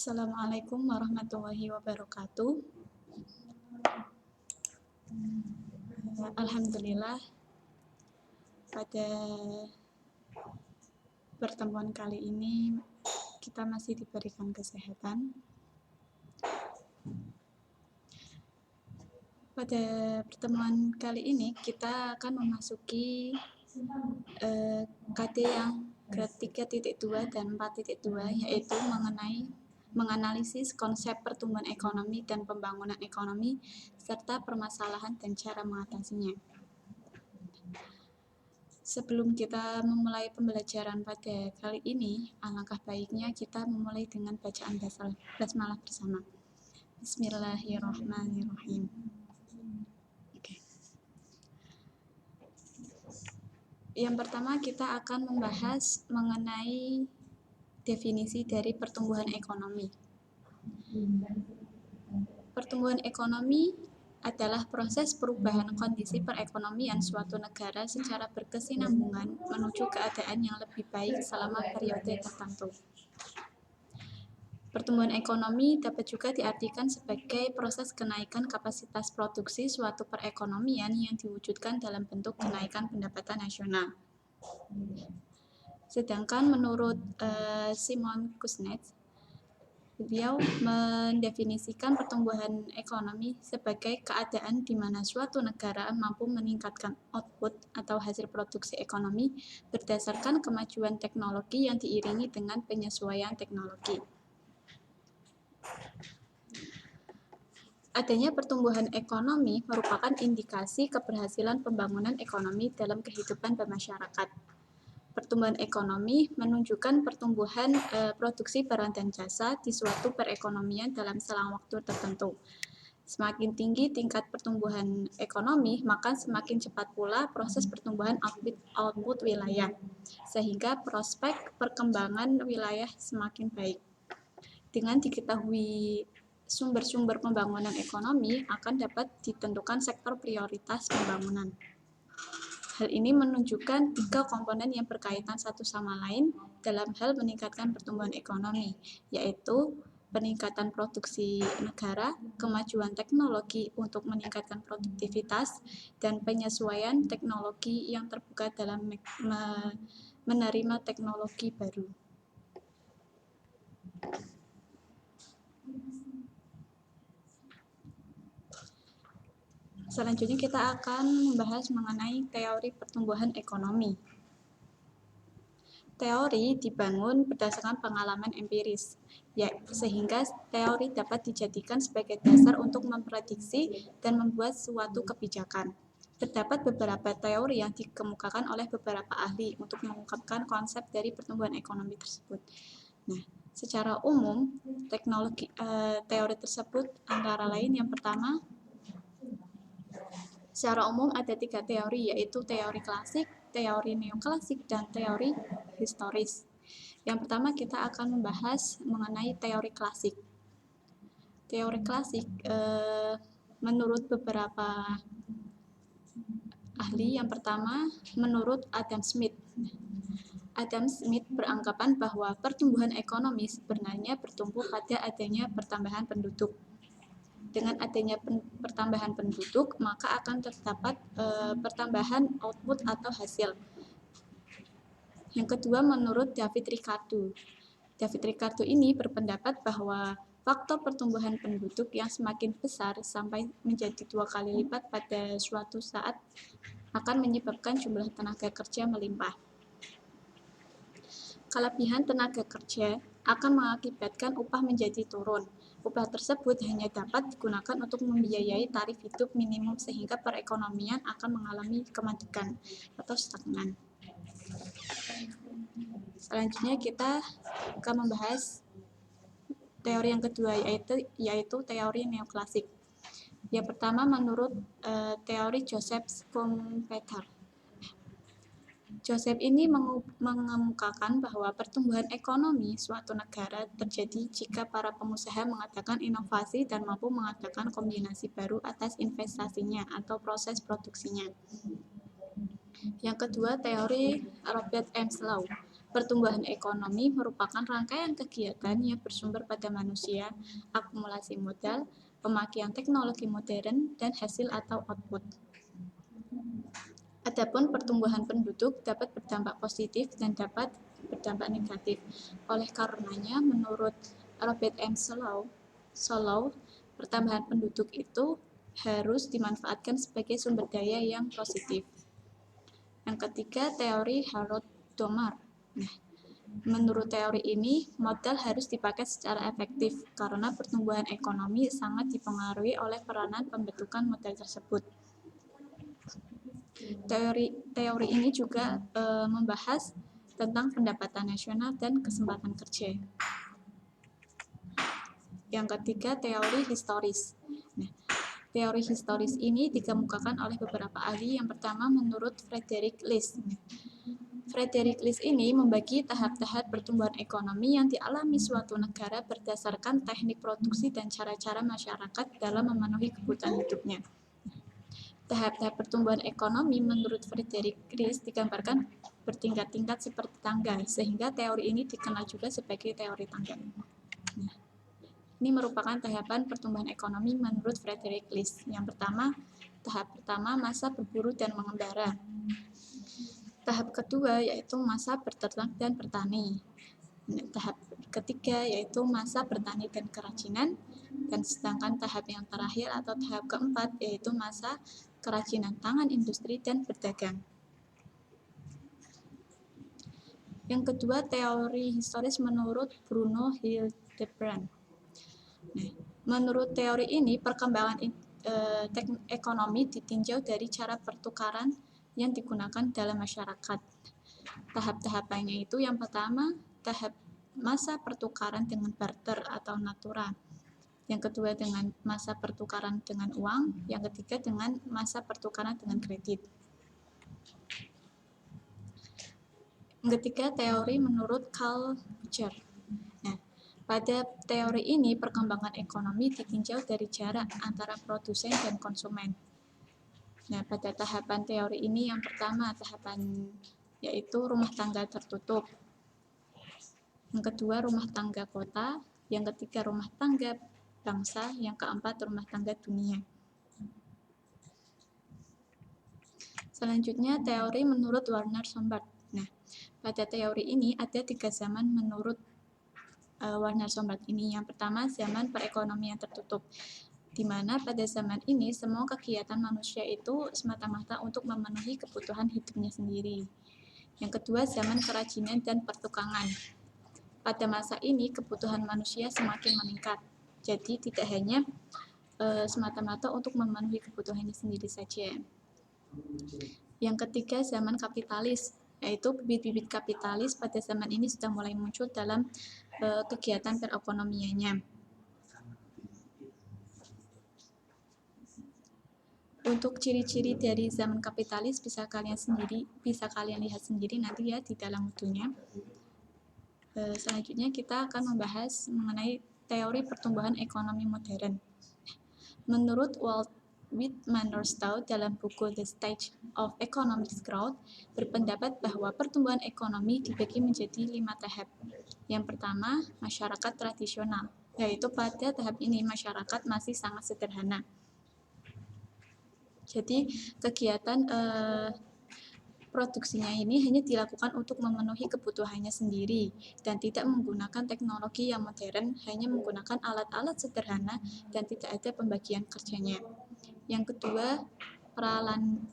Assalamualaikum warahmatullahi wabarakatuh. Alhamdulillah, pada pertemuan kali ini kita masih diberikan kesehatan. Pada pertemuan kali ini kita akan memasuki KD yang grade 3.2 dan 4.2, yaitu menganalisis konsep pertumbuhan ekonomi dan pembangunan ekonomi serta permasalahan dan cara mengatasinya. Sebelum kita memulai pembelajaran pada kali ini, alangkah baiknya kita memulai dengan bacaan basmalah bersama. Bismillahirrahmanirrahim. Yang pertama kita akan membahas mengenai definisi dari pertumbuhan ekonomi. Pertumbuhan ekonomi adalah proses perubahan kondisi perekonomian suatu negara secara berkesinambungan menuju keadaan yang lebih baik selama periode tertentu. Pertumbuhan ekonomi dapat juga diartikan sebagai proses kenaikan kapasitas produksi suatu perekonomian yang diwujudkan dalam bentuk kenaikan pendapatan nasional. Sedangkan menurut Simon Kuznets, beliau mendefinisikan pertumbuhan ekonomi sebagai keadaan di mana suatu negara mampu meningkatkan output atau hasil produksi ekonomi berdasarkan kemajuan teknologi yang diiringi dengan penyesuaian teknologi. Adanya pertumbuhan ekonomi merupakan indikasi keberhasilan pembangunan ekonomi dalam kehidupan bermasyarakat. Pertumbuhan ekonomi menunjukkan pertumbuhan produksi barang dan jasa di suatu perekonomian dalam selang waktu tertentu. Semakin tinggi tingkat pertumbuhan ekonomi, maka semakin cepat pula proses pertumbuhan output wilayah, sehingga prospek perkembangan wilayah semakin baik. Dengan diketahui sumber-sumber pembangunan ekonomi, akan dapat ditentukan sektor prioritas pembangunan. Hal ini menunjukkan 3 komponen yang berkaitan satu sama lain dalam hal meningkatkan pertumbuhan ekonomi, yaitu peningkatan produksi negara, kemajuan teknologi untuk meningkatkan produktivitas, dan penyesuaian teknologi yang terbuka dalam menerima teknologi baru. Selanjutnya kita akan membahas mengenai teori pertumbuhan ekonomi. Teori dibangun berdasarkan pengalaman empiris, sehingga teori dapat dijadikan sebagai dasar untuk memprediksi dan membuat suatu kebijakan. Terdapat beberapa teori yang dikemukakan oleh beberapa ahli untuk mengungkapkan konsep dari pertumbuhan ekonomi tersebut. Nah, secara umum, teori tersebut antara lain yang pertama, secara umum ada 3 teori, yaitu teori klasik, teori neoklasik, dan teori historis. Yang pertama kita akan membahas mengenai teori klasik. Teori klasik menurut beberapa ahli, yang pertama menurut Adam Smith. Adam Smith beranggapan bahwa pertumbuhan ekonomi sebenarnya bertumbuh pada adanya pertambahan penduduk. Dengan adanya pertambahan penduduk, maka akan terdapat pertambahan output atau hasil. Yang kedua menurut David Ricardo. David Ricardo ini berpendapat bahwa faktor pertumbuhan penduduk yang semakin besar sampai menjadi 2 kali lipat pada suatu saat akan menyebabkan jumlah tenaga kerja melimpah. Kelebihan tenaga kerja akan mengakibatkan upah menjadi turun. Upah tersebut hanya dapat digunakan untuk membiayai tarif hidup minimum sehingga perekonomian akan mengalami kemandegan atau stagnan. Selanjutnya kita akan membahas teori yang kedua, yaitu teori neoklasik. Yang pertama menurut teori Joseph Schumpeter. Joseph ini mengemukakan bahwa pertumbuhan ekonomi suatu negara terjadi jika para pengusaha mengadakan inovasi dan mampu mengadakan kombinasi baru atas investasinya atau proses produksinya. Yang kedua, teori Robert M. Slough. Pertumbuhan ekonomi merupakan rangkaian kegiatan yang bersumber pada manusia, akumulasi modal, pemakaian teknologi modern, dan hasil atau output. Adapun pertumbuhan penduduk dapat berdampak positif dan dapat berdampak negatif. Oleh karenanya, menurut Robert M. Solow, pertambahan penduduk itu harus dimanfaatkan sebagai sumber daya yang positif. Yang ketiga, teori Harold Domar. Nah, menurut teori ini, modal harus dipakai secara efektif karena pertumbuhan ekonomi sangat dipengaruhi oleh peranan pembentukan modal tersebut. Teori ini juga membahas tentang pendapatan nasional dan kesempatan kerja. Yang ketiga, teori historis. Nah, teori historis ini dikemukakan oleh beberapa ahli. Yang pertama, menurut Frederick List. Frederick List ini membagi tahap-tahap pertumbuhan ekonomi yang dialami suatu negara berdasarkan teknik produksi dan cara-cara masyarakat dalam memenuhi kebutuhan hidupnya. Tahap-tahap pertumbuhan ekonomi menurut Frederick List digambarkan bertingkat-tingkat seperti tangga, sehingga teori ini dikenal juga sebagai teori tangga. Nah, ini merupakan tahapan pertumbuhan ekonomi menurut Frederick List. Yang pertama, tahap pertama masa berburu dan mengembara. Tahap kedua yaitu masa berternak dan bertani. Tahap ketiga yaitu masa bertani dan kerajinan, dan sedangkan tahap yang terakhir atau tahap keempat yaitu masa kerajinan tangan, industri, dan berdagang. Yang kedua, teori historis menurut Bruno Hildebrand. Nah, menurut teori ini, perkembangan ekonomi ditinjau dari cara pertukaran yang digunakan dalam masyarakat. Tahap-tahapannya itu yang pertama, tahap masa pertukaran dengan barter atau natura. Yang kedua dengan masa pertukaran dengan uang, yang ketiga dengan masa pertukaran dengan kredit. Yang ketiga, teori menurut Karl Popper. Nah, pada teori ini perkembangan ekonomi ditinjau dari jarak antara produsen dan konsumen. Nah, pada tahapan teori ini yang pertama tahapan yaitu rumah tangga tertutup. Yang kedua rumah tangga kota, yang ketiga rumah tangga bangsa, yang keempat rumah tangga dunia. Selanjutnya teori menurut Werner Sombart. Nah, pada teori ini ada 3 zaman menurut Werner Sombart ini. Yang pertama zaman perekonomian tertutup, di mana pada zaman ini semua kegiatan manusia itu semata-mata untuk memenuhi kebutuhan hidupnya sendiri. Yang kedua, zaman kerajinan dan pertukangan. Pada masa ini kebutuhan manusia semakin meningkat, jadi tidak hanya semata-mata untuk memenuhi kebutuhannya sendiri saja. Yang ketiga, zaman kapitalis, yaitu bibit-bibit kapitalis pada zaman ini sudah mulai muncul dalam kegiatan perekonomiannya. Untuk ciri-ciri dari zaman kapitalis bisa kalian lihat sendiri nanti ya di dalam bukunya. Selanjutnya kita akan membahas mengenai teori pertumbuhan ekonomi modern. Menurut Walt Whitman-Rostow dalam buku The Stage of Economic Growth berpendapat bahwa pertumbuhan ekonomi dibagi menjadi 5 tahap. Yang pertama, masyarakat tradisional, yaitu pada tahap ini masyarakat masih sangat sederhana. Jadi kegiatan produksinya ini hanya dilakukan untuk memenuhi kebutuhannya sendiri dan tidak menggunakan teknologi yang modern, hanya menggunakan alat-alat sederhana dan tidak ada pembagian kerjanya. Yang kedua,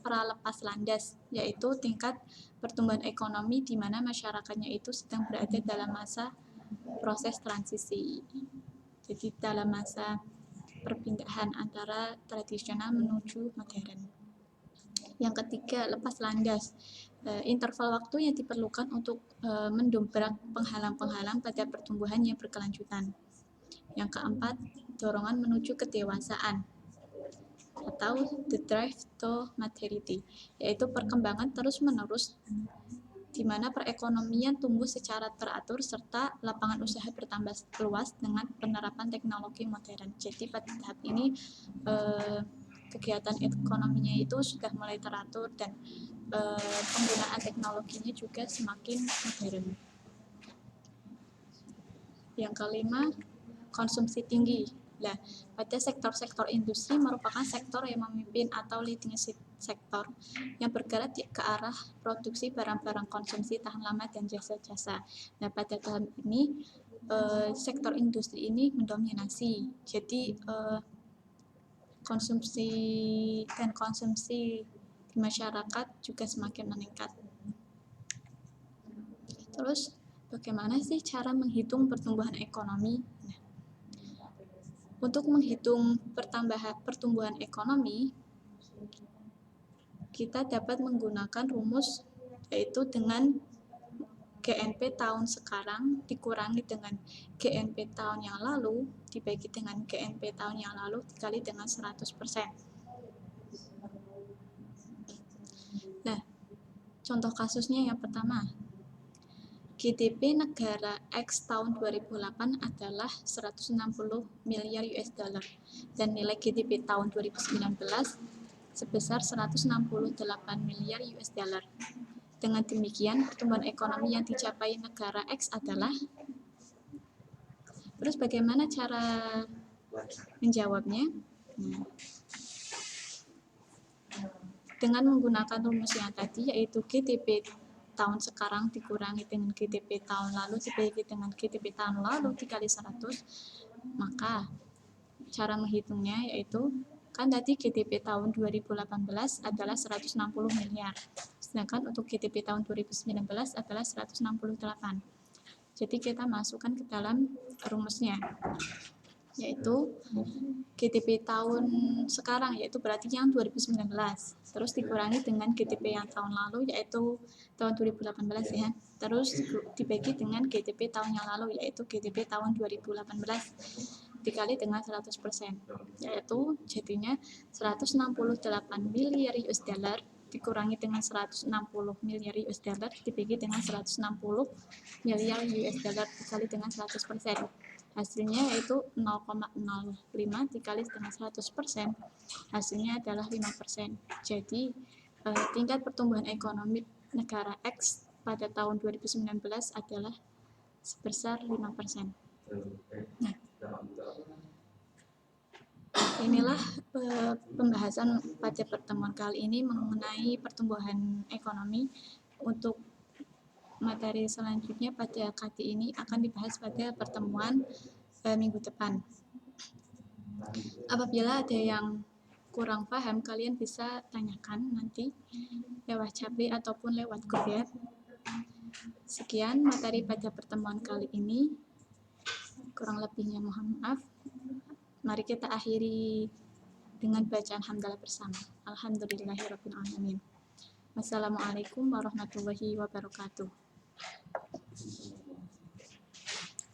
pralepas landas, yaitu tingkat pertumbuhan ekonomi di mana masyarakatnya itu sedang berada dalam masa proses transisi. Jadi dalam masa perpindahan antara tradisional menuju modern. Yang ketiga, lepas landas. Interval waktu yang diperlukan untuk mendobrak penghalang-penghalang pada pertumbuhan yang berkelanjutan. Yang keempat, dorongan menuju kedewasaan atau the drive to maturity, yaitu perkembangan terus-menerus di mana perekonomian tumbuh secara teratur serta lapangan usaha bertambah luas dengan penerapan teknologi modern. Jadi pada tahap ini kegiatan ekonominya itu sudah mulai teratur dan penggunaan teknologinya juga semakin modern. Yang kelima, konsumsi tinggi. Nah, pada sektor-sektor industri merupakan sektor yang memimpin atau leading sektor yang bergerak ke arah produksi barang-barang konsumsi tahan lama dan jasa-jasa. Nah, pada tahun ini sektor industri ini mendominasi. Jadi konsumsi di masyarakat juga semakin meningkat. Terus, bagaimana sih cara menghitung pertumbuhan ekonomi? Nah, untuk menghitung pertumbuhan ekonomi, kita dapat menggunakan rumus yaitu dengan GNP tahun sekarang dikurangi dengan GNP tahun yang lalu dibagi dengan GNP tahun yang lalu dikali dengan 100%. Nah, contoh kasusnya yang pertama, GDP negara X tahun 2008 adalah 160 miliar US dollar dan nilai GDP tahun 2019 sebesar 168 miliar US dollar. Dengan demikian, pertumbuhan ekonomi yang dicapai negara X adalah. Terus bagaimana cara menjawabnya? Dengan menggunakan rumus yang tadi, yaitu GDP tahun sekarang dikurangi dengan GDP tahun lalu dibagi dengan GDP tahun lalu dikali 100, maka cara menghitungnya yaitu kan tadi GDP tahun 2018 adalah 160 miliar, sedangkan untuk GDP tahun 2019 adalah 168. Jadi kita masukkan ke dalam rumusnya, yaitu GDP tahun sekarang, yaitu berarti yang 2019, terus dikurangi dengan GDP yang tahun lalu, yaitu tahun 2018 ya, terus dibagi dengan GDP tahun yang lalu, yaitu GDP tahun 2018, dikali dengan 100%, yaitu jadinya 168 miliar US dollar dikurangi dengan 160 miliar US dollar dibagi dengan 160 miliar US dollar dikali dengan 100%. Hasilnya yaitu 0,05 dikali dengan 100%, hasilnya adalah 5%. Jadi tingkat pertumbuhan ekonomi negara X pada tahun 2019 adalah sebesar 5%. Nah, inilah pembahasan pada pertemuan kali ini mengenai pertumbuhan ekonomi. Untuk materi selanjutnya pada kali ini akan dibahas pada pertemuan minggu depan. Apabila ada yang kurang paham, kalian bisa tanyakan nanti lewat chat ataupun lewat grup ya. Sekian materi pada pertemuan kali ini. Kurang lebihnya mohon maaf. Mari kita akhiri dengan bacaan hamdalah bersama. Alhamdulillahirabbil alamin. Wassalamualaikum warahmatullahi wabarakatuh.